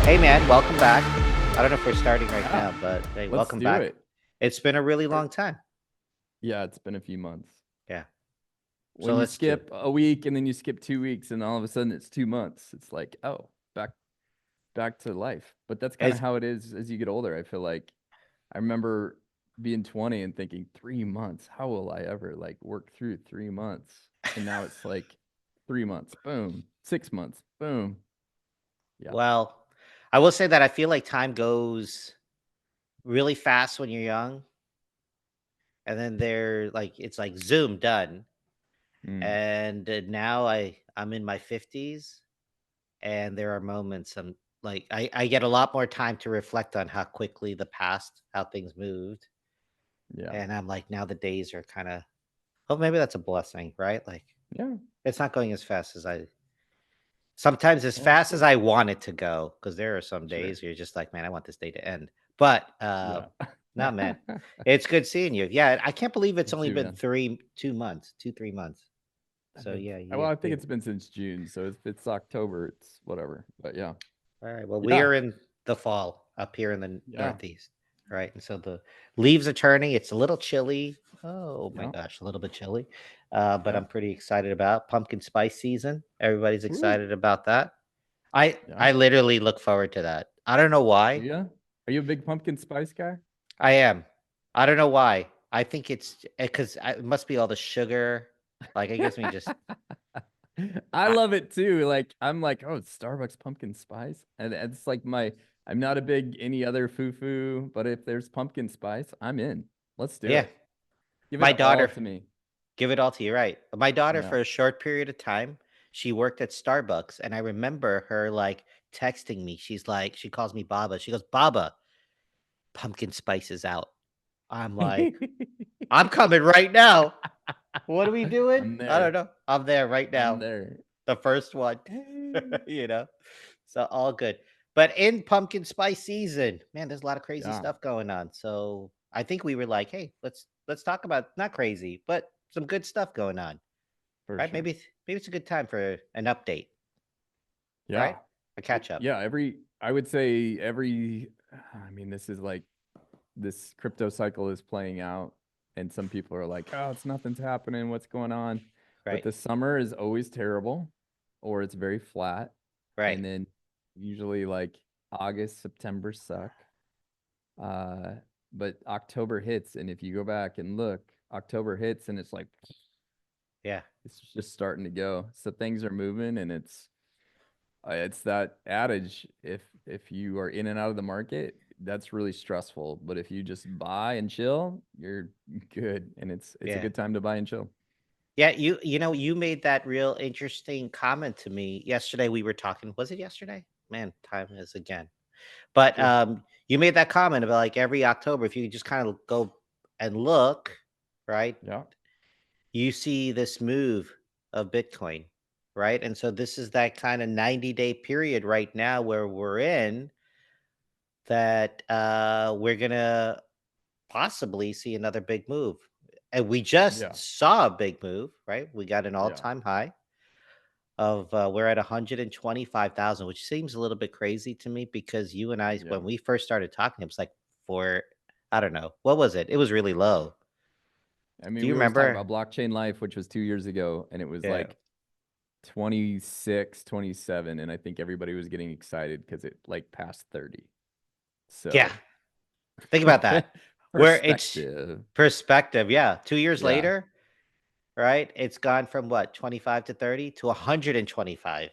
Hey man, welcome back. I don't know if we're starting right Yeah, now, but hey, let's welcome do back. it. It's been a really long time. Yeah, it's been a few months. Yeah. So When you let's do. skip a week and then you skip 2 weeks and all of a sudden it's 2 months, it's like, oh, back to life. But that's kind of It's how it is as you get older. I feel like I remember being 20 and thinking 3 months, how will I ever like work through 3 months? And now it's like 3 months, boom, 6 months, boom. Yeah. well, I will say that I feel like time goes really fast when you're young, and then it's like zoom done. Mm, And now I'm in my 50s, and there are moments I get a lot more time to reflect on how quickly the past, how things moved, yeah. and I'm like now the days are kind of, oh, maybe that's a blessing, right? Like Yeah. it's not going as fast as I sometimes as Well, that's fast as good. I want it to go, because there are some Sure. days where you're just like, "Man, I want this day to end." But, Yeah. no, man, it's good seeing you. Yeah, I can't believe it's You only too, been man. 2 months, 2, 3 months. I So, think yeah, well, I think you it's been since June, so if it's October, it's whatever. But yeah. alright, well, we Yeah. are in the fall up here in the Yeah. Northeast, right? And so the leaves are turning, it's a little chilly. Oh my Yeah. gosh, a little bit chilly, but Yeah. I'm pretty excited about pumpkin spice season. Everybody's Ooh. excited about that. I Yeah. I literally look forward to that. I don't know Do why. ya? Are you a big pumpkin spice guy? I am. I don't know why. I think it's because it must be all the sugar. Like it gives me just. I I, love it too. Like I'm like, oh, it's Starbucks pumpkin spice. And it's like I'm not a big any other foo-foo, but if there's pumpkin spice, I'm in. Let's do yeah, it. Give my it all daughter. to me. Give it all to you, right? My daughter, Yeah. for a short period of time, she worked at Starbucks, and I remember her like texting me. She's like, she calls me Baba. She goes, Baba, pumpkin spice is out. I'm like, I'm coming right now. What are we doing? I'm I don't there. know. I'm there right I'm now. there. The first one. Hey. you know? So all good. But in pumpkin spice season, man, there's a lot of crazy Yeah, stuff going on. So I think we were like, hey, let's talk about not crazy, but some good stuff going on. for Right? sure. Maybe it's a good time for an update, Yeah. right? A catch up. Yeah, I would say I mean, this is like this crypto cycle is playing out, and some people are like, oh, it's nothing's happening. What's going on? But Right. the summer is always terrible, or it's very flat. Right. And then usually like August, September suck. Uh, but October hits, and if you go back and look, October hits and it's like Yeah. it's just starting to go. So things are moving, and it's that adage, if you are in and out of the market, that's really stressful. But if you just buy and chill, you're good. And it's a Yeah. good time to buy and chill. Yeah, you made that real interesting comment to me yesterday. We were talking, was it yesterday? Man, time is again. But Sure. you made that comment about like every October, if you just kind of go and look, right? Yeah. You see this move of Bitcoin, right? And so this is that kind of 90-day period right now where we're in that we're gonna possibly see another big move. And we just Yeah. saw a big move, right? We got an Yeah. all-time high of we're at 125,000, which seems a little bit crazy to me because you and I, Yeah. when we first started talking, it was like for I don't know, what was it? It was really low. I Do mean, you we always talk remember? about blockchain life, which was 2 years ago, and it was Yeah. like 26, 27, and I think everybody was getting excited because it like passed 30. Yeah. So Think about that. Where it's perspective. perspective. Yeah. 2 years Yeah. later, right? It's gone from what, 25 to 30 to 125.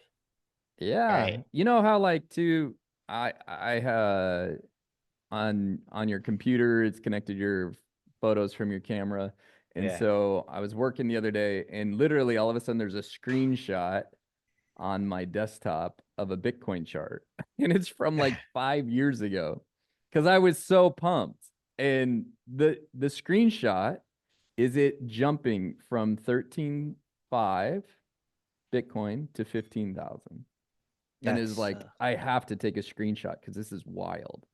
Yeah. Right. You know how like to I on your computer, it's connected to your photos from your camera. And Yeah. so I was working the other day, and literally all of a sudden there's a screenshot on my desktop of a Bitcoin chart. And it's from like 5 years ago. Cause I was so pumped. And the screenshot is it jumping from 13.5 Bitcoin to 15,000. And is That's like, I have to take a screenshot because this is wild.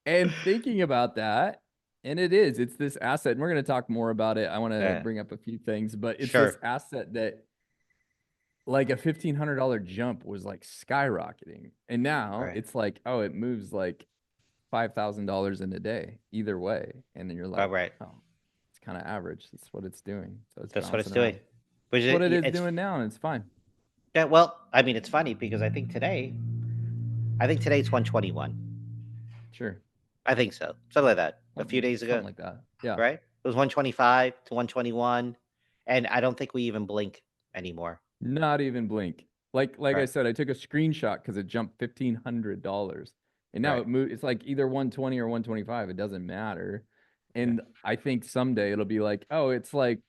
And thinking about that, and it's this asset, and we're going to talk more about it. I want to yeah. bring up a few things, but it's this Sure. asset that like a $1,500 jump was like skyrocketing. And now Right. it's like, oh, it moves like $5,000 in a day either way. And then you're Right. like, Right. oh, it's kind of average. That's what it's doing. So it's That's what it's bouncing doing. around. But It's what it is it's doing now, and it's fine. yeah. Well, I mean, it's funny because I think today it's 121. Sure. I think so. Something like that. A few days ago, Something like that. Yeah. right? It was 125 to 121, and I don't think we even blink anymore. Not even blink. Like I Right. said, I took a screenshot because it jumped $1,500. And now Right. it moved. It's like either 120 or 125. It doesn't matter. Yeah. And I think someday it'll be like, oh, it's like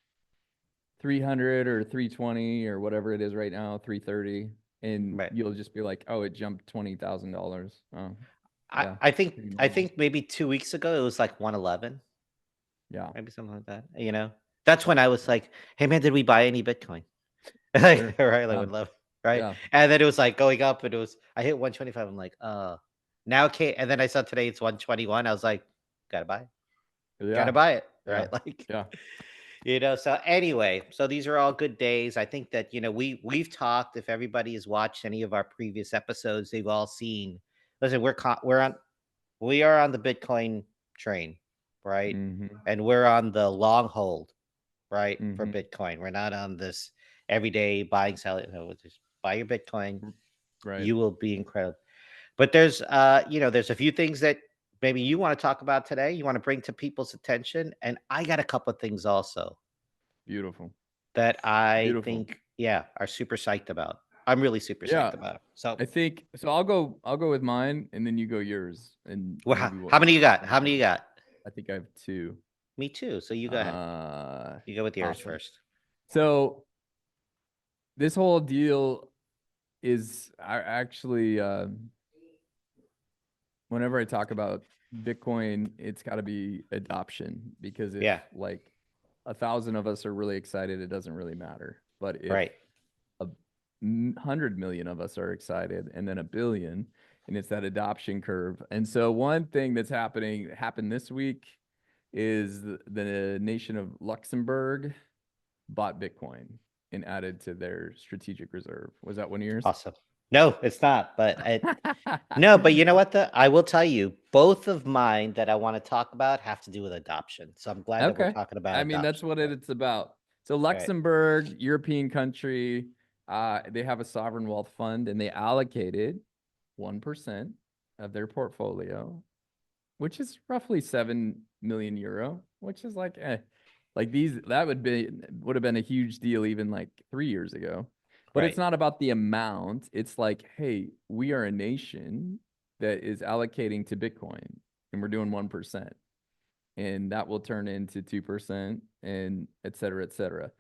300 or 320 or whatever it is right now, 330. And Right. you'll just be like, oh, it jumped $20,000. Oh, yeah. I think Pretty normal. maybe 2 weeks ago it was like 111, Yeah. maybe something like that. That's when I was like, "Hey man, did we buy any Bitcoin?" Like, Sure. right, like Yeah. would love, right? Yeah. And then it was like going up, and I hit 125. I'm like, now okay. And then I saw today it's 121. I was like, gotta buy it, gotta Yeah. buy it, Yeah. right? Like, Yeah. So anyway, so these are all good days. I think that we've talked. If everybody has watched any of our previous episodes, they've all seen. Listen, we are on the Bitcoin train, right? Mm-hmm. And we're on the long hold, right, for Mm-hmm. Bitcoin. We're not on this everyday buying, selling. No, just buy your Bitcoin. Right. You will be incredible. But there's a few things that maybe you want to talk about today. You want to bring to people's attention, and I got a couple of things also Beautiful. that I Beautiful. think, yeah, are super psyched about. I'm really super psyched Yeah. about it. So, I think so. I'll go with mine and then you go yours and well, maybe we'll how many you got? How many you compare. got? I think I have two. Me too. So you go ahead. Uh You go with yours awesome. first. So this whole deal is actually whenever I talk about Bitcoin, it's got to be adoption because if Yeah. like 1,000 of us are really excited, it doesn't really matter. But if Right. 100 million of us are excited, and then a billion, and it's that adoption curve. And so one thing that's happened this week is the nation of Luxembourg bought Bitcoin and added to their strategic reserve. Was that one of yours? Awesome. No, it's not. No, but you know what? I will tell you, both of mine that I want to talk about have to do with adoption. So I'm glad that we're Okay. talking about I mean, that's adoption. what it's about. So Right. Luxembourg, European country, they have a sovereign wealth fund and they allocated 1% of their portfolio, which is roughly 7 million euro, which is like like these that would have been a huge deal even like 3 years ago. But it's Right. not about the amount. It's like, hey, we are a nation that is allocating to Bitcoin and we're doing 1%. And that will turn into 2% and et cetera, et cetera.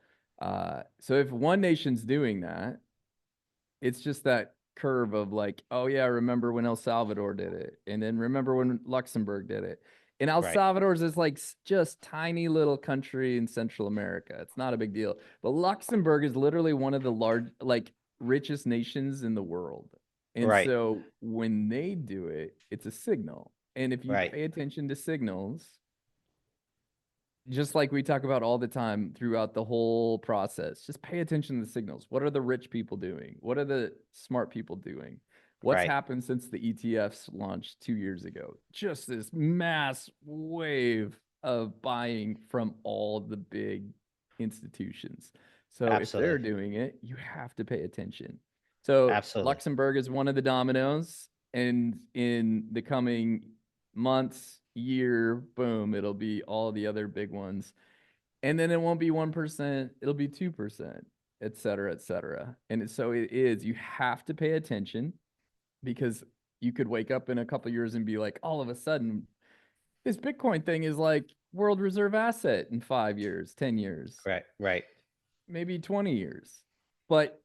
So if one nation's doing that, it's just that curve of like, oh yeah, remember when El Salvador did it, and then remember when Luxembourg did it. And El Right. Salvador's is like just tiny little country in Central America. It's not a big deal. But Luxembourg is literally one of the like richest nations in the world. And Right. so when they do it, it's a signal. And if you Right. pay attention to signals, just like we talk about all the time throughout the whole process, just pay attention to the signals. What are the rich people doing? What are the smart people doing? What's Right. happened since the ETFs launched 2 years ago? Just this mass wave of buying from all the big institutions. So if they're Absolutely. doing it, you have to pay attention. So Absolutely. Luxembourg is one of the dominoes, and in the coming months, year, boom, it'll be all the other big ones. And then it won't be 1%, it'll be 2%, et cetera, et cetera. And so it is, you have to pay attention because you could wake up in a couple years and be like, all of a sudden, this Bitcoin thing is like world reserve asset in 5 years, 10 years, Right. Right. maybe 20 years. But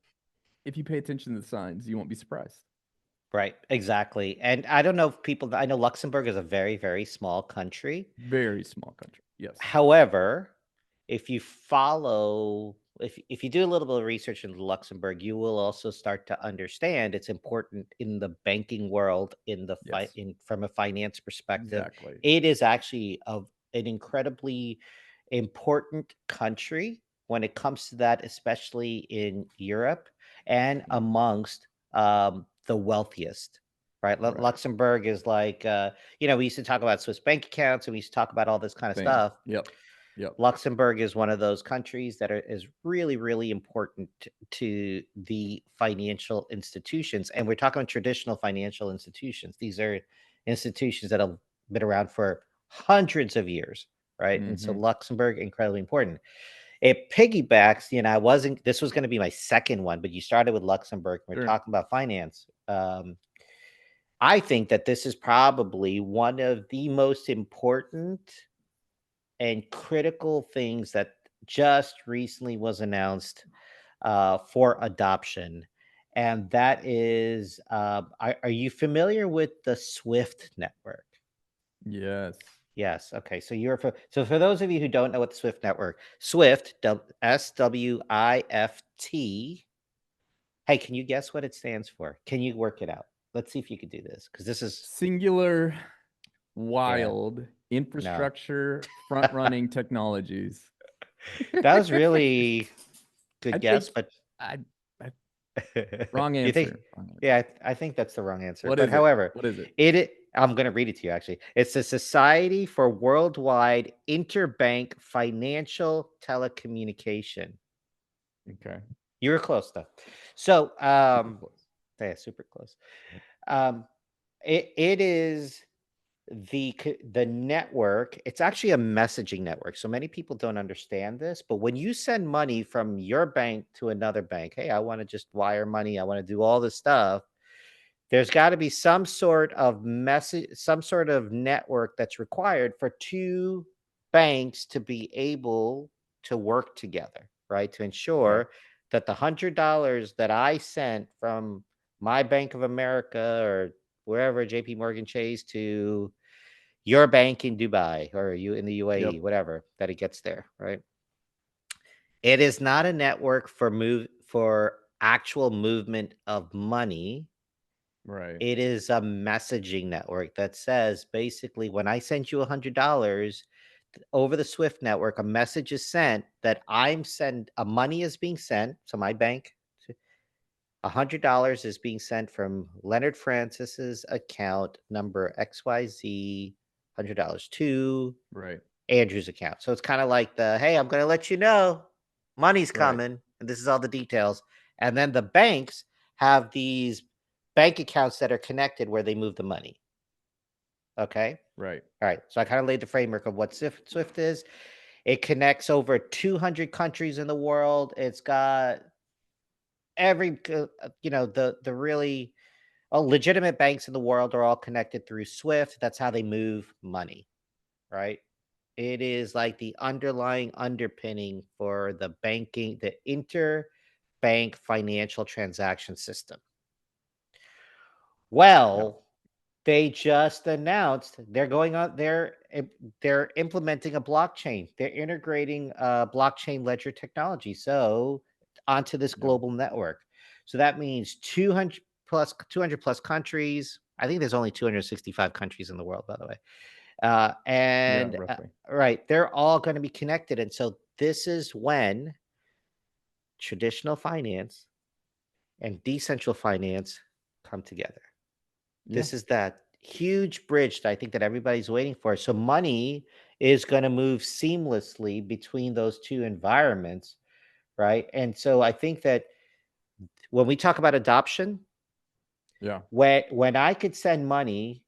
if you pay attention to the signs, you won't be surprised. Right. Exactly. And I don't know if people, I know Luxembourg is a very, very small country. Very small country. Yes. However, if you follow, if you do a little bit of research into Luxembourg, you will also start to understand it's important in the banking world, in the fight, Yes. in from a finance perspective. Exactly. It is actually of an incredibly important country when it comes to that, especially in Europe. and Yeah. amongst the wealthiest. Right, Right. Luxembourg is like, we used to talk about Swiss bank accounts, and we used to talk about all this kind of Same. stuff. Yep. Yep. Luxembourg is one of those countries that is really, really important to the financial institutions. And we're talking traditional financial institutions. These are institutions that have been around for hundreds of years, right? And so Mm-hmm. Luxembourg, incredibly important. It piggybacks, I wasn't, this was going to be my second one, but you started with Luxembourg. And we're Sure. talking about finance. I think that this is probably one of the most important and critical things that just recently was announced for adoption. And that is, are you familiar with the Swift network? Yes. Yes. Okay. So for those of you who don't know what the Swift network, Swift, SWIFT. Hey, can you guess what it stands for? Can you work it out? Let's see if you could do this because this is, Singular, yeah, wild, no. infrastructure, front running technologies. That was really I good guess, think but I, I wrong you think? answer. Wrong answer. Yeah, I think that's the wrong answer. What But is it? however, What is it? I'm going to read it to you. Actually, it's the Society for Worldwide Interbank Financial Telecommunication. Okay. You were close though. So, Super close. yeah, super close. Um, it is the network. It's actually a messaging network. So many people don't understand this, but when you send money from your bank to another bank, hey, I want to just wire money. I want to do all this stuff. There's got to be some sort of message, some sort of network that's required for two banks to be able to work together, right? To Okay. ensure that the $100 that I sent from my Bank of America or wherever, JP Morgan Chase, to your bank in Dubai or you in the UAE, Yep. whatever, that it gets there, right? It is not a network for actual movement of money. Right. It is a messaging network that says basically when I send you $100 over the Swift network, a message is sent that money is being sent. So my bank, $100 is being sent from Leonard Francis's account number XYZ, $100 to Right. Andrew's account. So it's kind of like hey, I'm going to let you know money's Right. coming, and this is all the details. And then the banks have these bank accounts that are connected where they move the money. Okay. Right. All right. So I kind of laid the framework of what Swift is. It connects over 200 countries in the world. It's got the really legitimate banks in the world are all connected through Swift. That's how they move money, right? It is like the underlying underpinning for the interbank financial transaction system. Yeah. Well, they just announced they're implementing a blockchain. They're integrating blockchain ledger technology so onto this Yeah. global network. So that means 200 plus countries. I think there's only 265 countries in the world, by the way. Yeah. And Roughly. right, they're all going to be connected. And so this is when traditional finance and decentral finance come together. Yeah. This is that huge bridge that I think that everybody's waiting for. So money is going to move seamlessly between those two environments, right? And so I think that when we talk about adoption, Yeah. when I could send money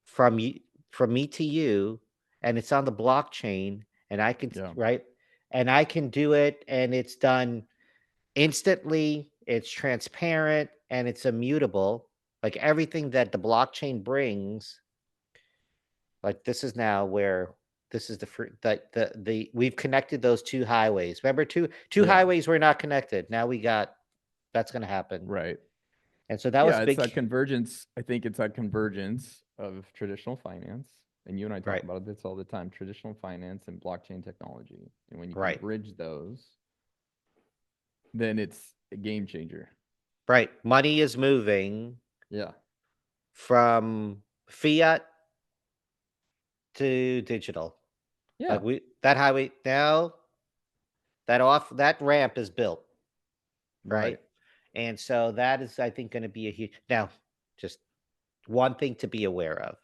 from you from me to you and it's on the blockchain and I can Yeah. right and I can do it and it's done instantly, it's transparent and it's immutable. Like everything that the blockchain brings, like this is now where this is the we've connected those two highways. Remember two Yeah. highways were not connected. Now we got that's going to happen. Right. And so that was Yeah. a It's big that convergence. I think it's that convergence of traditional finance. And you and I talk right. about this all the time, traditional finance and blockchain technology. And when you can Right. bridge those, then it's a game changer. Right. Money is moving Yeah. from fiat to digital. Yeah. Like we that highway now that ramp is built, Right. right? And so that is, I think, going to be a huge. Now, just one thing to be aware of,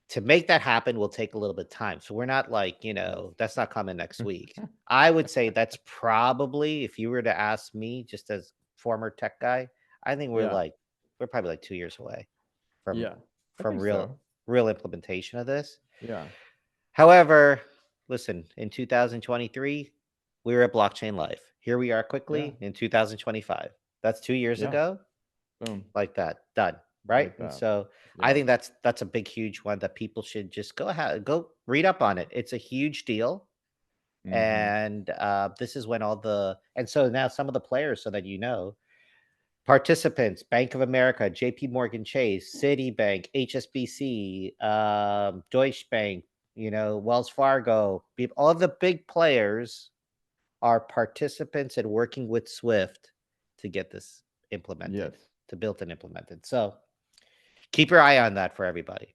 to make that happen will take a little bit of time. So we're not like, Yes. that's not coming next week. I would say that's probably, if you were to ask me, just as former tech guy, I think Yeah. we're probably like 2 years away from Yeah. I from think so. real implementation of this. Yeah. However, listen, in 2023, we were at blockchain life. Here we are Yeah. quickly in 2025. That's 2 years Yeah. ago, Boom. like that, done, right? Like And that. so I Yeah. think that's a big, huge one that people should just go read up on it. It's a huge deal. Mm-hmm. And this is when all the and so now some of the players, so that participants, Bank of America, JP Morgan Chase, Citibank, HSBC, Deutsche Bank, Wells Fargo, all the big players are participants and working with Swift to get this implemented, Yes. to build and implemented. So keep your eye on that for everybody.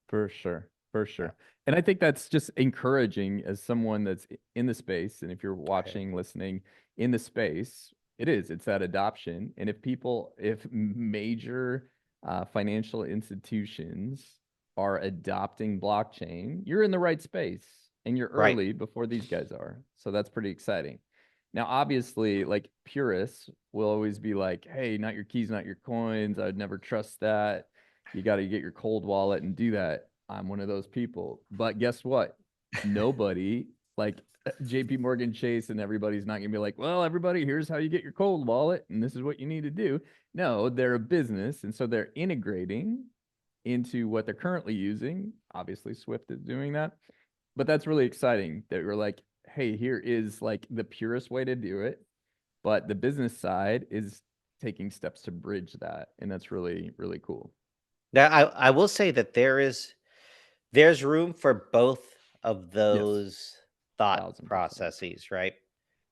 For sure. For Yeah. sure. And I think that's just encouraging as someone that's in the space. And if you're Right. watching, listening in the space, it is, it's that adoption. And if major financial institutions are adopting blockchain, you're in the right space and you're Right. early before these guys are. So that's pretty exciting. Now, obviously, like purists will always be like, hey, not your keys, not your coins. I'd never trust that. You got to get your cold wallet and do that. I'm one of those people. But guess what? Nobody like JP Morgan Chase and everybody's not going to be like, well, everybody, here's how you get your cold wallet and this is what you need to do. No, they're a business. And so they're integrating into what they're currently using. Obviously, Swift is doing that. But that's really exciting that we're like, hey, here is like the purest way to do it. But the business side is taking steps to bridge that. And that's really, really cool. Now I will say that there's room for both of Yes, those thought 1000%. processes, right?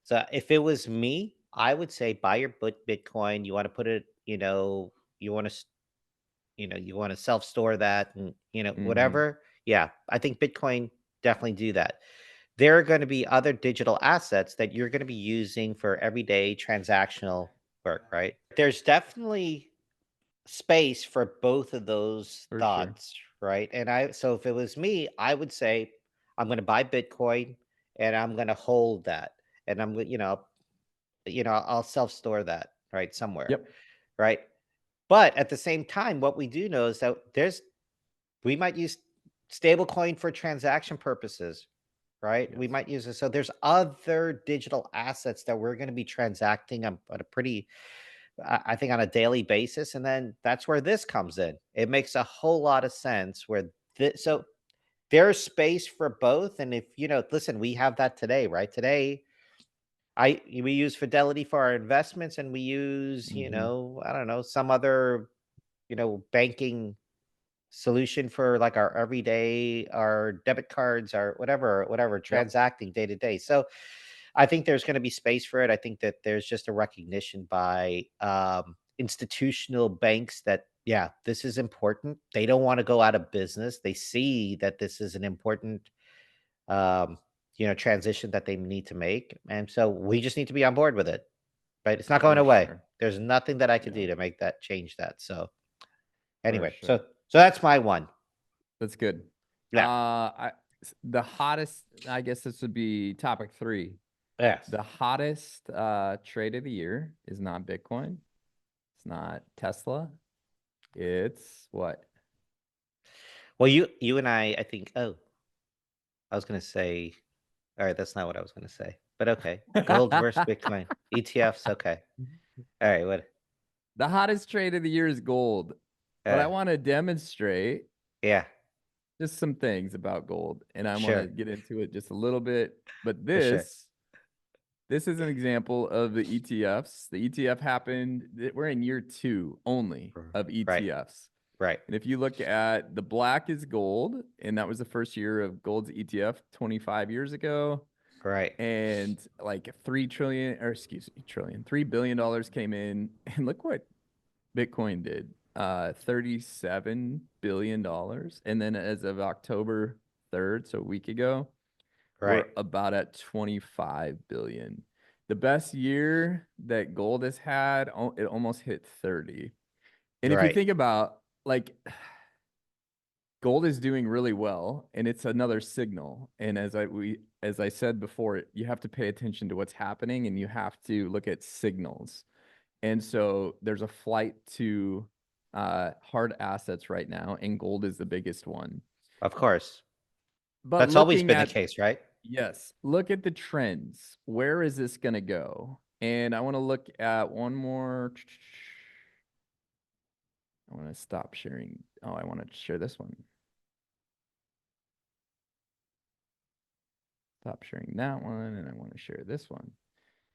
So if it was me, I would say buy your Bitcoin. You want to put it, you want to, you want to self store that, and Mm-hmm. whatever. Yeah, I think Bitcoin definitely do that. There are going to be other digital assets that you're going to be using for everyday transactional work, right? There's definitely space for both of those For sure. thoughts, right? So if it was me, I would say I'm going to buy Bitcoin and I'm going to hold that, and I'm I'll self store that right somewhere, Yep. right? But at the same time, what we do know is that we might use stablecoin for transaction purposes, right? We Yes. might use it. So there's other digital assets that we're going to be transacting at a pretty, I think, on a daily basis. And then that's where this comes in. It makes a whole lot of sense so there's space for both. And if, listen, we have that today, right? Today, we use Fidelity for our investments, and we use, Mm-hmm. I don't know, some other, banking solution for like our everyday, our debit cards, our whatever, Yep. transacting day to day. So I think there's going to be space for it. I think that there's just a recognition by institutional banks that, yeah, this is important. They don't want to go out of business. They see that this is an important um, transition that they need to make. And so we just need to be on board with it. But it's not going For away. sure. There's nothing that I could Yeah. do to make that change that. So For anyway, sure. so that's my one. That's good. Yeah. The hottest, I guess this would be topic three. Yes. The hottest trade of the year is not Bitcoin. It's not Tesla. It's what? Well, you and I think. Oh, I was gonna say. All right, that's not what I was gonna say. But okay, gold versus Bitcoin ETFs. Okay. All right. What? The hottest trade of the year is gold. But I Uh, want to demonstrate yeah. just some things about gold and I want to Sure. get into it just a little bit. But For sure. this is an example of the ETFs. The ETF happened, we're in year two only of Right. ETFs. Right. And if you look at the black is gold, and that was the first year of gold's ETF 25 years ago. Right. And like 3 trillion, or excuse me, trillion, $3 billion came in. And look what Bitcoin did. $37 billion. And then as of October 3rd, so a week ago, we're Right. about at 25 billion. The best year that gold has had, it almost hit 30. And if you Right. think about like gold is doing really well and it's another signal. And as I said before, you have to pay attention to what's happening and you have to look at signals. And so there's a flight to hard assets right now, and gold is the biggest one. Of course. But That's always looking been the at, case, right? yes, look at the trends. Where is this going to go? And I want to look at one more. I want to stop sharing. Oh, I want to share this one. Stop sharing that one, and I want to share this one.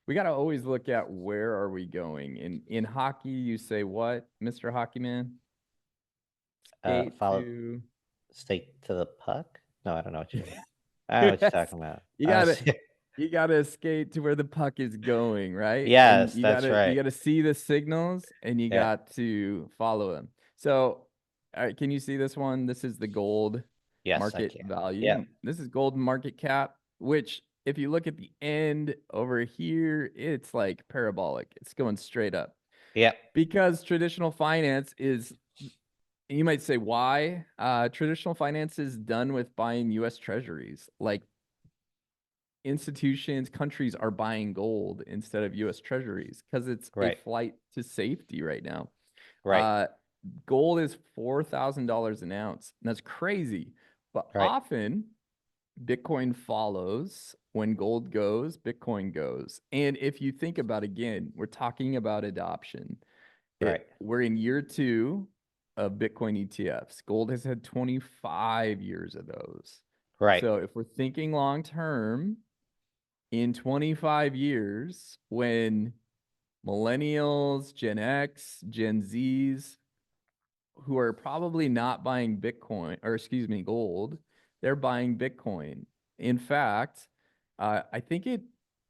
We got to always look at where are we going. In hockey, you say what, Mr. Hockey Man? Skate Follow to. Stick to the puck? No, I don't know what you I don't know what you're Yes. talking about. You gotta you gotta skate to where the puck is going, right? And Yes, you that's gotta you right. gotta see the signals and you Yeah. got to follow them. So, all right, can you see this one? This is the gold Yes, I market can. value. Yep. And this is gold market cap, which if you look at the end over here, it's like parabolic. It's going straight up Yep. because traditional finance is, you might say why? Traditional finance is done with buying US treasuries. Like institutions, countries are buying gold instead of US treasuries because it's a Right. flight to safety right now. Right. Uh, Gold is $4,000 an ounce. And that's crazy. But Right. often Bitcoin follows. When gold goes, Bitcoin goes. And if you think about, again, we're talking about adoption. Right. We're in year 2 of Bitcoin ETFs. Gold has had 25 years of those. Right. So if we're thinking long term, in 25 years, when millennials, Gen X, Gen Zs, who are probably not buying Bitcoin, or excuse me, gold, they're buying Bitcoin. In fact, I think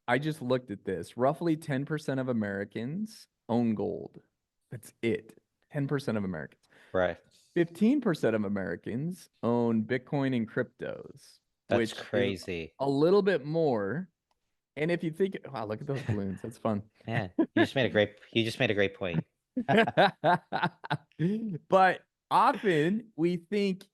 I just looked at this. Roughly 10% of Americans own gold. That's it. 10% of Americans. Right. 15% of Americans own Bitcoin and cryptos, That's which is crazy. a little bit more. And if you think, wow, look at those balloons. That's fun. Man, you just made a great point. But often we think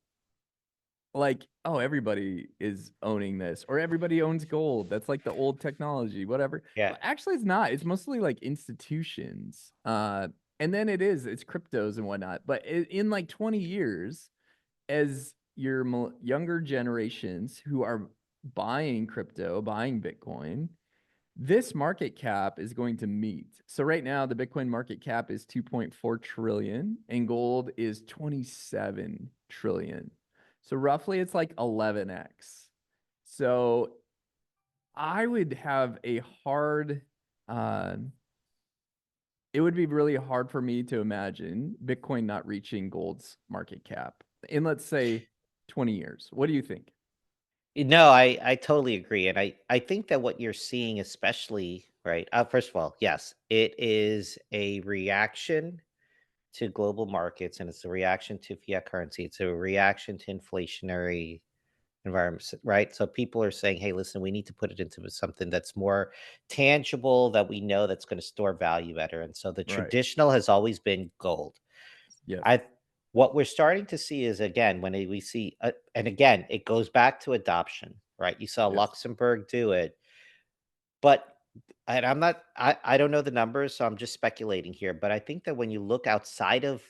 like, oh, everybody is owning this or everybody owns gold. That's like the old technology, whatever. Yeah. But actually it's not. It's mostly like institutions. And then it's cryptos and whatnot. But in like 20 years, as your younger generations who are buying crypto, buying Bitcoin, this market cap is going to meet. So right now, the Bitcoin market cap is 2.4 trillion and gold is 27 trillion. So roughly it's like 11x. So I would have a hard, uh, it would be really hard for me to imagine Bitcoin not reaching gold's market cap in, let's say, 20 years. What do you think? No, I totally agree, and I think that what you're seeing, especially right. First of all, yes, it is a reaction to global markets, and it's a reaction to fiat currency. It's a reaction to inflationary environments, right? So people are saying, "Hey, listen, we need to put it into something that's more tangible, that we know that's going to store value better." And so the Right. traditional has always been gold. Yes. I What we're starting to see is, again, when we see, and again, it goes back to adoption, right? You saw Yes. Luxembourg do it, but and I don't know the numbers, so I'm just speculating here. But I think that when you look outside of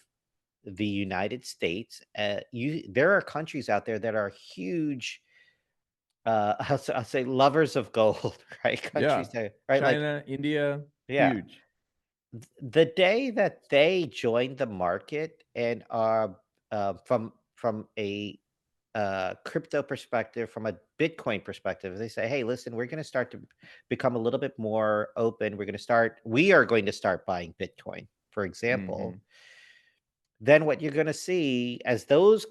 the United States, you there are countries out there that are huge. I'll say lovers of gold, right? Yeah. Countries that, right? Like, China, India, yeah, huge. the day that they joined the market and are from a crypto perspective, from a Bitcoin perspective, they say, "Hey, listen, we're going to start to become a little bit more open. We are going to start buying Bitcoin, for example." Hmm. Then what you're going to see as those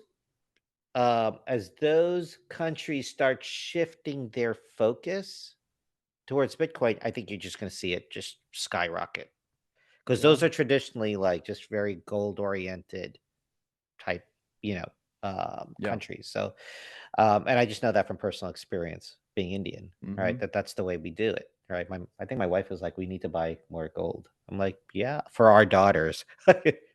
countries start shifting their focus towards Bitcoin, I think you're just going to see it just skyrocket, because Yeah. those are traditionally like just very gold oriented type, you know, Yeah. countries. So, and I just know that from personal experience being Indian, right? Hmm. That's the way we do it, right? I think my wife was like, "We need to buy more gold." I'm like, "Yeah, for our daughters."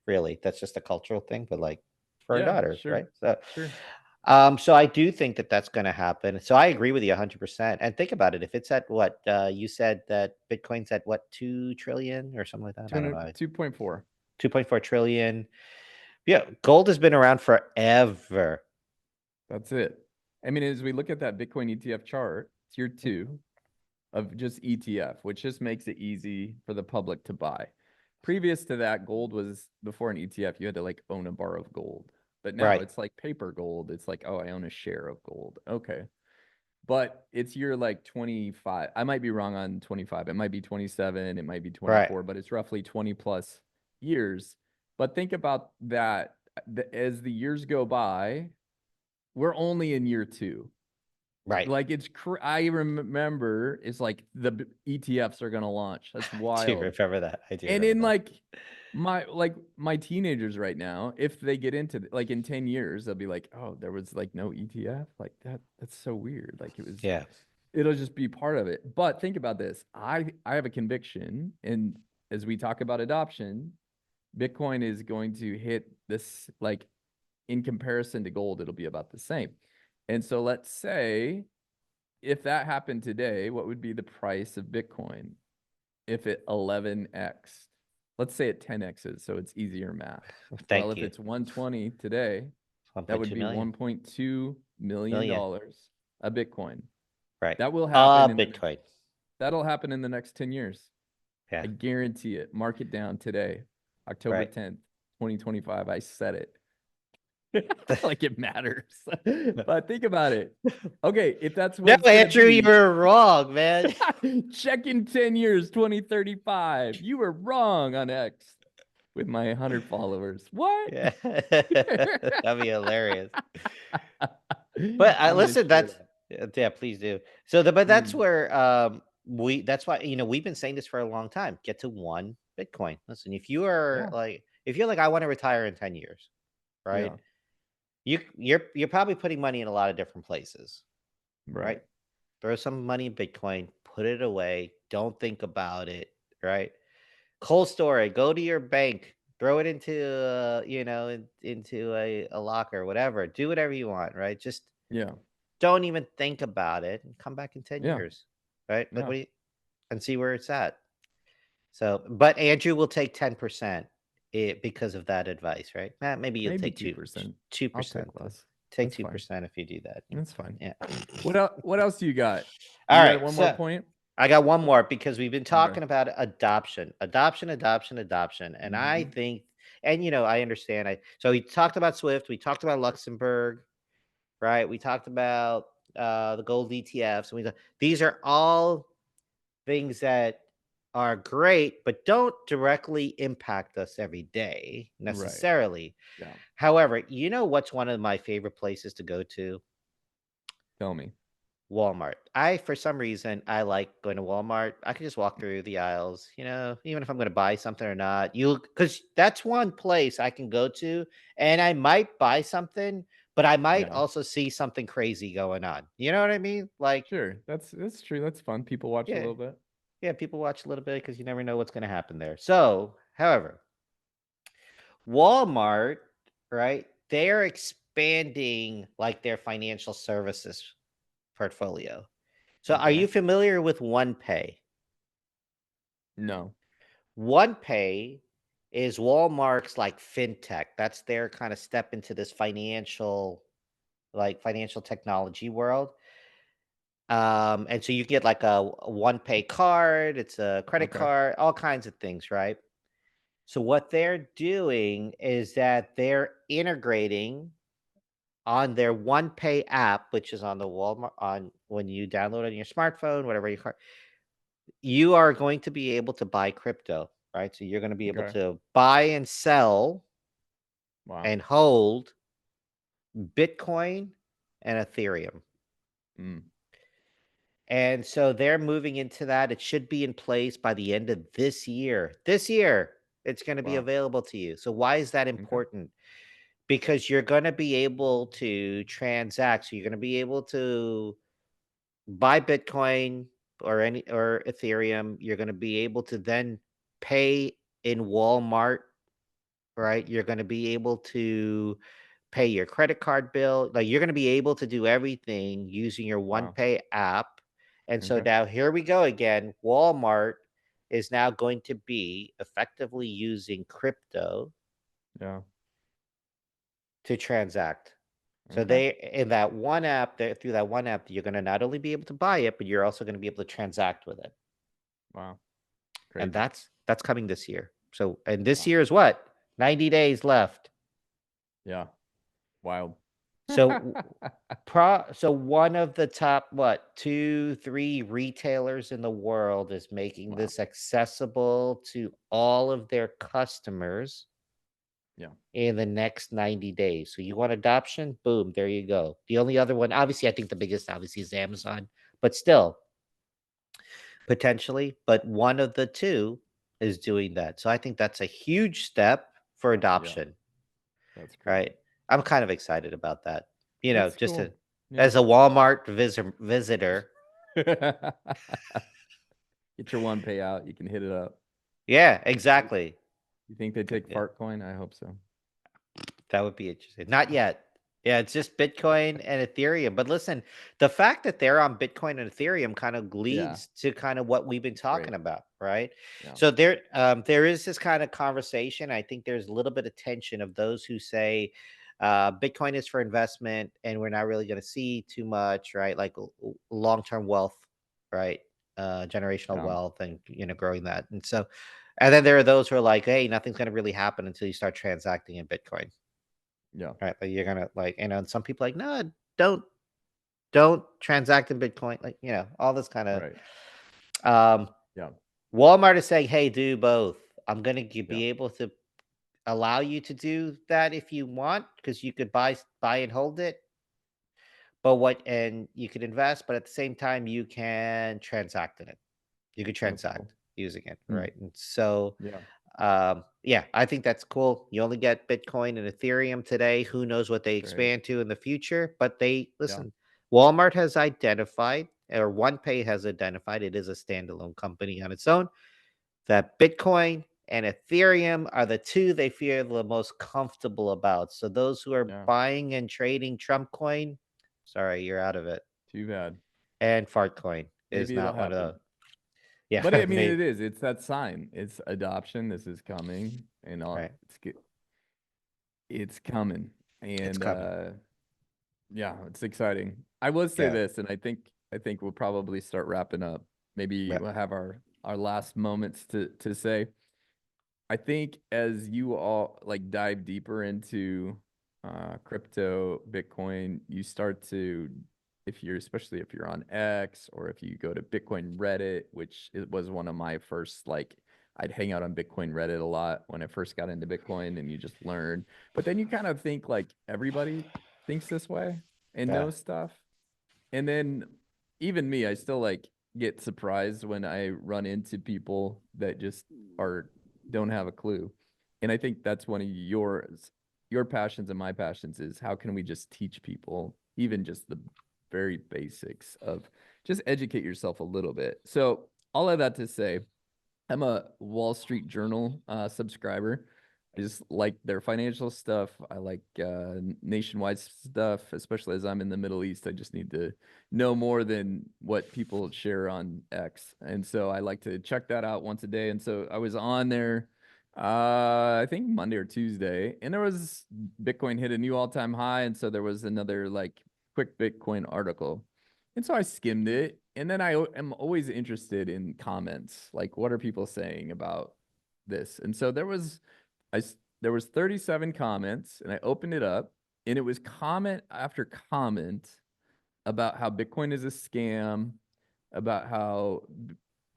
Really, that's just a cultural thing, but like for our Yeah, daughters, sure. right? So, Sure. so I do think that that's going to happen. So I agree with you 100%. And think about it: if it's at what you said that Bitcoin's at what 2 trillion or something like that, I don't 200, know, 2.4. 2.4 trillion. Yeah, gold has been around forever. That's it. I mean, as we look at that Bitcoin ETF chart, tier two of just ETF, which just makes it easy for the public to buy. Previous to that, gold was before an ETF, you had to like own a bar of gold. But now Right, it's like paper gold. It's like, oh, I own a share of gold. Okay. But it's year like 25. I might be wrong on 25. It might be 27. It might be right, 24, but it's roughly 20 plus years. But think about that as the years go by, we're only in year two. right. Like I remember it's like the ETFs are going to launch. That's I do wild. remember that. I do And remember in that. my teenagers right now, if they get into like in 10 years, they'll be like, "Oh, there was like no ETF?" Like that's so weird. Like Yeah, it'll just be part of it. But think about this. I have a conviction, and as we talk about adoption, Bitcoin is going to hit this like in comparison to gold, it'll be about the same. And so let's say if that happened today, what would be the price of Bitcoin if it 11x? Let's say it 10x's, so it's easier math. Well, thank if you. it's 120 today, that would 1.2 be million 1.2 million million. dollars a Bitcoin. Right. That will happen in the next Bitcoin. that'll happen in the next 10 years. Yeah. I guarantee it. Mark it down today, October Right. 10th, 2025. I said it. Like it matters. But think about it. Okay, if that's what No, it's gonna Andrew, you be, were wrong, man. check in 10 years, 2035. You were wrong on X with my 100 followers. What? Yeah. That'd be hilarious. But I I'm gonna listen, share that's that. yeah, please do. So but that's Mm, where that's why we've been saying this for a long time. Get to one Bitcoin. Listen, yeah, if you're like I want to retire in 10 years, right? yeah, You're probably putting money in a lot of different places, right? right. Throw some money in Bitcoin, put it away, don't think about it, right? Cold storage, go to your bank, throw it into into a locker, whatever. Do whatever you want, right? Just Yeah, don't even think about it and come back in 10 yeah, years, right? Like yeah. and see where it's at. So, but Andrew will take 10% because of that advice, right? Maybe you'll Maybe take 2%. I'll 2%. take less. Take That's fine. 2% if you do that. That's fine. Yeah. What else do you got? All You got right. one more So point? I got one more because we've been Okay. talking about adoption, adoption, adoption, adoption. And I Hmm. think, and I understand. So we talked about Swift, we talked about Luxembourg, right? We talked about the gold ETFs. These are all things that are great, but don't directly impact us every day Right. necessarily. Yeah. However, what's one of my favorite places to go to? Tell me. Walmart. For some reason, I like going to Walmart. I can just walk through the aisles, even if I'm going to buy something or not. Because that's one place I can go to and I might buy something, but I might Yeah. also see something crazy going on. You know what I mean? Like, Sure. That's true. That's fun. People watch a yeah, little bit. yeah, people watch a little bit because you never know what's going to happen there. So, however, Walmart, right? They're expanding like their financial services portfolio. So, are Okay. you familiar with OnePay? No. OnePay is Walmart's like fintech. That's their kind of step into this financial technology world. And so you get like a OnePay card, it's a credit Okay. card, all kinds of things, right? So what they're doing is that they're integrating on their OnePay app, which is on the Walmart on when you download it on your smartphone, whatever you are going to be able to buy crypto, right? So you're going to be able Okay. to buy and sell Wow. and hold Bitcoin and Ethereum. Mm. And so they're moving into that. It should be in place by the end of this year. This year, it's going to be Wow. available to you. So why is that Okay. important? Because you're going to be able to transact. So you're going to be able to buy Bitcoin. or Ethereum, you're going to be able to then pay in Walmart, right? You're going to be able to pay your credit card bill. Like you're going to be able to do everything using your one Wow. pay app. And so Okay. now here we go again. Walmart is now going to be effectively using crypto Yeah. to transact. So Okay. they in that one app, through that one app, you're going to not only be able to buy it, but you're also going to be able to transact with it. Wow. And Crazy. that's coming this year. So and this Wow. year is what? 90 days left. Yeah. Wild. So so one of the top what 2 3 retailers in the world is making Wow. this accessible to all of their customers Yeah. in the next 90 days. So you want adoption? Boom, there you go. The only other one, obviously, I think the biggest obviously is Amazon, but still potentially, but one of the two is doing that. So I think that's a huge step for Yeah. adoption, That's great. right? I'm kind of excited about that. It's Just to, cool. Yeah. as a Walmart visitor. Get your one payout. You can hit it up. Yeah, You think exactly. you think they take fart coin? I hope so. That would be interesting. Not yet. Yeah, it's just Bitcoin and Ethereum. But listen, the fact that they're on Bitcoin and Ethereum kind of Yeah. leads to kind of what we've been It's great. talking about, right? Yeah. So there is this kind of conversation. I think there's a little bit of tension of those who say Bitcoin is for investment, and we're not really going to see too much, right? Like long term wealth, right? Generational Yeah. wealth, and growing that. And so, and then there are those who are like, hey, nothing's going to really happen until you start transacting in Bitcoin. Yeah. Right, like, you're gonna, like, and some people like, "No, don't don't transact in Bitcoin," like, all this kinda, Right. um, Yeah. Walmart is saying, "Hey, do both. I'm gonna Yeah. be able to allow you to do that if you want, because you could buy and hold it, and you could invest, but at the same time, you can transact in it. You could That's cool. transact using it," Hmm. right? And so, Yeah. yeah, I think that's cool. You only get Bitcoin and Ethereum today. Who knows what they That's right. expand to in the future? But they Yeah. listen. Walmart has identified, or OnePay has identified, it is a standalone company on its own. That Bitcoin and Ethereum are the two they feel the most comfortable about. So those who are Yeah. buying and trading Trump coin, sorry, you're out of it. Too bad. And Fart coin is Maybe it'll not one of happen. those. Yeah, But I mean, maybe it is. It's that sign. It's adoption. This is coming, and right. it's coming. It's And coming. yeah, it's exciting. I will say Yeah. this, and I think we'll probably start wrapping up. Maybe Yeah. we'll have our last moments to say. I think as you all like dive deeper into crypto, Bitcoin, you start to, if you're especially if you're on X or if you go to Bitcoin Reddit, which it was one of my first like I'd hang out on Bitcoin Reddit a lot when I first got into Bitcoin and you just learn. But then you kind of think like everybody thinks this way and Yeah. knows stuff. And then even me, I still like get surprised when I run into people that just are don't have a clue. And I think that's one of your passions and my passions is how can we just teach people even just the very basics of just educate yourself a little bit. So all of that to say, I'm a Wall Street Journal subscriber. I just like their financial stuff. I like nationwide stuff, especially as I'm in the Middle East. I just need to know more than what people share on X. And so I like to check that out once a day. And so I was on there, I think Monday or Tuesday, and there was Bitcoin hit a new all-time high. And so there was another like quick Bitcoin article. And so I skimmed it, and then am always interested in comments, like what are people saying about this? And so there was 37 comments, and I opened it up, and it was comment after comment about how Bitcoin is a scam, about how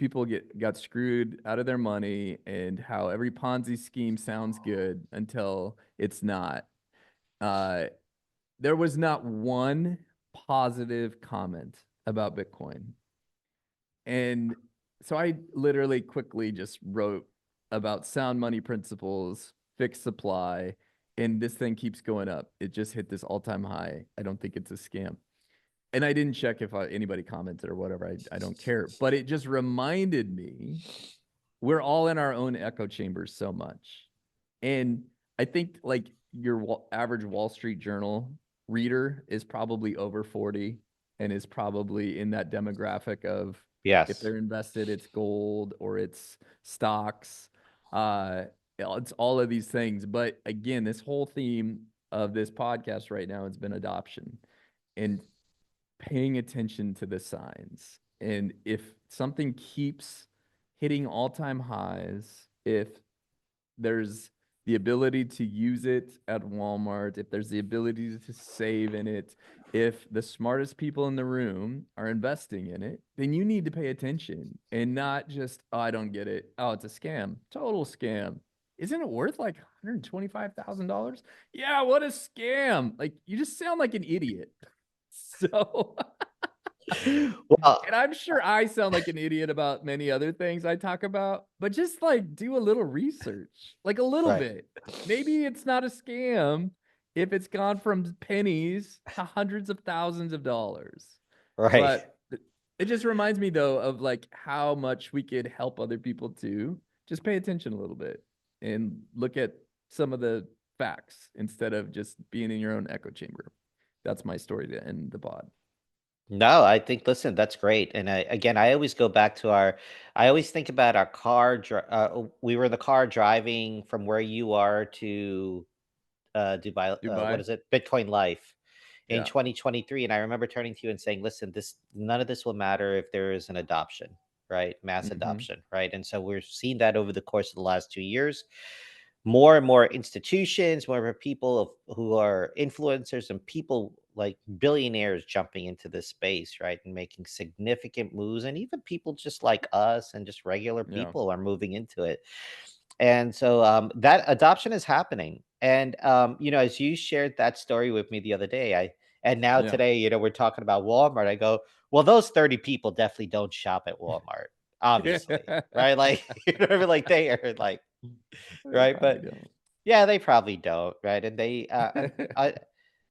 people got screwed out of their money, and how every Ponzi scheme sounds good until it's not. Uh, there was not one positive comment about Bitcoin. And so I literally quickly just wrote about sound money principles, fixed supply, and this thing keeps going up. It just hit this all-time high. I don't think it's a scam. and I didn't check if anybody commented or whatever. I don't care. But it just reminded me we're all in our own echo chambers so much. And I think like your average Wall Street Journal reader is probably over 40 and is probably in that demographic of if Yes. they're invested, it's gold or it's stocks. It's all of these things. But again, this whole theme of this podcast right now has been adoption and paying attention to the signs. And if something keeps hitting all-time highs, if there's the ability to use it at Walmart, if there's the ability to save in it, if the smartest people in the room are investing in it, then you need to pay attention and not just, oh, I don't get it. Oh, it's a scam. Total scam. Isn't it worth like $125,000? Yeah, what a scam. Like you just sound like an idiot. So Well, and I'm sure I sound like an idiot about many other things I talk about, but just like do a little research, like a little right, bit. Maybe it's not a scam if it's gone from pennies to hundreds of thousands of dollars. right. But it just reminds me though of like how much we could help other people too. Just pay attention a little bit and look at some of the facts instead of just being in your own echo chamber. That's my story to end the pod. No, I think, listen, that's great. And again, I always go back to I always think about our we were in the car driving from where you are to Dubai, what Dubai? is it? Bitcoin Life in Yeah. 2023. And I remember turning to you and saying, listen, none of this will matter if there is an adoption, right? Mass Mm-hmm. adoption, right? And so we're seeing that over the course of the last 2 years. More and more institutions, more and more people who are influencers and people like billionaires jumping into this space, right? And making significant moves. And even people just like us and just regular Yeah. people are moving into it. And so that adoption is happening. And as you shared that story with me the other day, and now Yeah. today, we're talking about Walmart. I go, well, those 30 people definitely don't shop at Walmart, obviously, right? Like, I mean? Like they are like, They right? probably But don't. yeah, they probably don't, right? And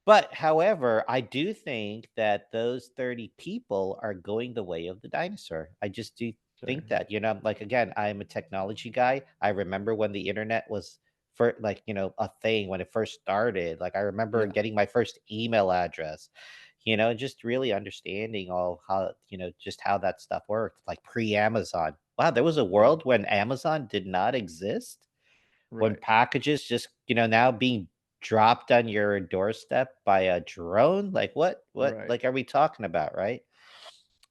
but however, I do think that those 30 people are going the way of the dinosaur. I just do Sure. think that, like again, I'm a technology guy. I remember when the internet was for like, a thing when it first started. Like I remember Yeah. getting my first email address, just really understanding all how, just how that stuff worked, like pre-Amazon. Wow, there was a Yeah. world when Amazon did not exist, when Right. packages just, now being dropped on your doorstep by a drone. Like what Right. like are we talking about, right?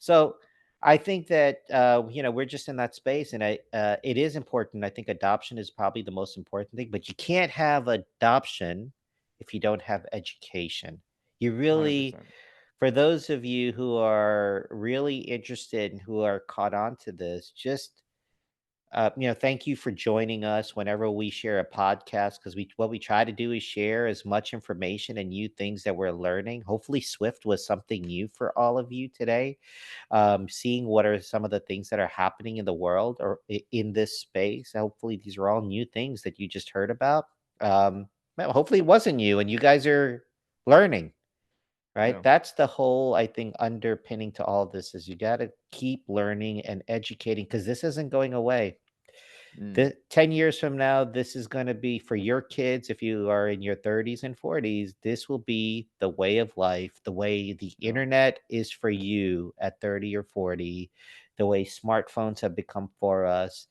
So I think that we're just in that space, and it is important. I think adoption is probably the most important thing, but you can't have adoption if you don't have education. You really, 100%. for those of you who are really interested and who are caught on to this, just thank you for joining us whenever we share a podcast, because what we try to do is share as much information and new things that we're learning. Hopefully, Swift was something new for all of you today. Seeing what are some of the things that are happening in the world or in this space. Hopefully, these are all new things that you just heard about. Well, hopefully, it wasn't you, and you guys are learning. Right, Yeah. that's the whole, I think, underpinning to all of this is you got to keep learning and educating, because this isn't going away. Mm. The 10 years from now, this is going to be for your kids. If you are in your 30s and 40s, this will be the way of life, the way the Yeah. internet is for you at 30 or 40, the way smartphones have become for us.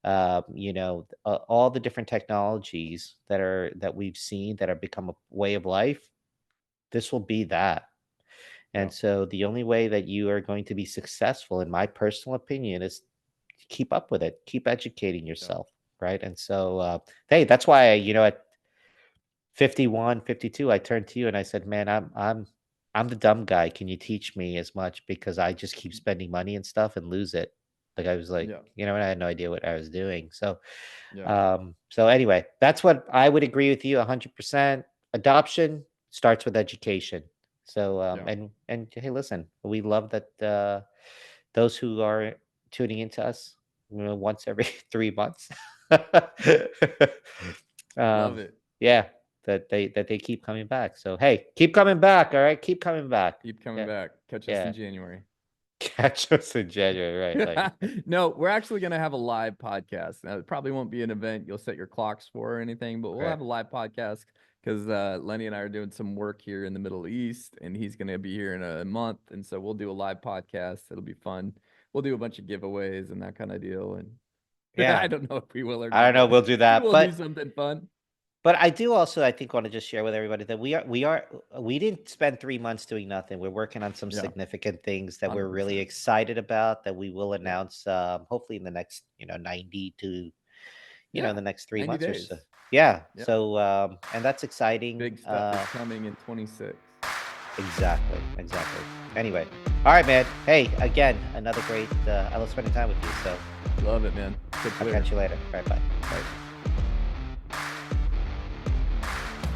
All the different technologies that we've seen that have become a way of life. This will be that. Yeah. And so the only way that you are going to be successful, in my personal opinion, is to keep up with it, keep educating Yeah. yourself. Right. And so, hey, that's why, at 51, 52, I turned to you and I said, man, I'm the dumb guy. Can you teach me as much? Because I just keep spending money and stuff and lose it. Like I was like, Yeah. I had no idea what I was doing. So, Yeah. anyway, that's what I would agree with you 100%. Adoption starts with education. So, Yeah. and hey, listen, we love that those who are tuning into us, once every 3 months. Love um, it. yeah. that they keep coming back. So hey, keep coming back. All right, keep coming back. Keep coming Yeah, back. Catch us yeah. in January. Catch us in January, right? Like, No, we're actually going to have a live podcast. Now, it probably won't be an event you'll set your clocks for or anything, but we'll right. have a live podcast because Lenny and I are doing some work here in the Middle East, and he's going to be here in a month. And so we'll do a live podcast. It'll be fun. We'll do a bunch of giveaways and that kind of deal. And I Yeah, don't know if we will or I not, don't know. but We'll do that, we'll do something fun. but I do also, I think, want to just share with everybody that we didn't spend 3 months doing nothing. We're working on some Yeah, significant things that we're really 100%. excited about that we will Yeah. announce, hopefully in the next 90 to Yeah. the next 90 3 months or so. days. Yeah. Yeah. So and that's exciting. Big stuff is coming in 26. Exactly, exactly. Anyway, all right, man. Hey, again, another great. I love spending time with you. So Love it, man. Catch you I'll later. catch you later. All right, bye. Bye.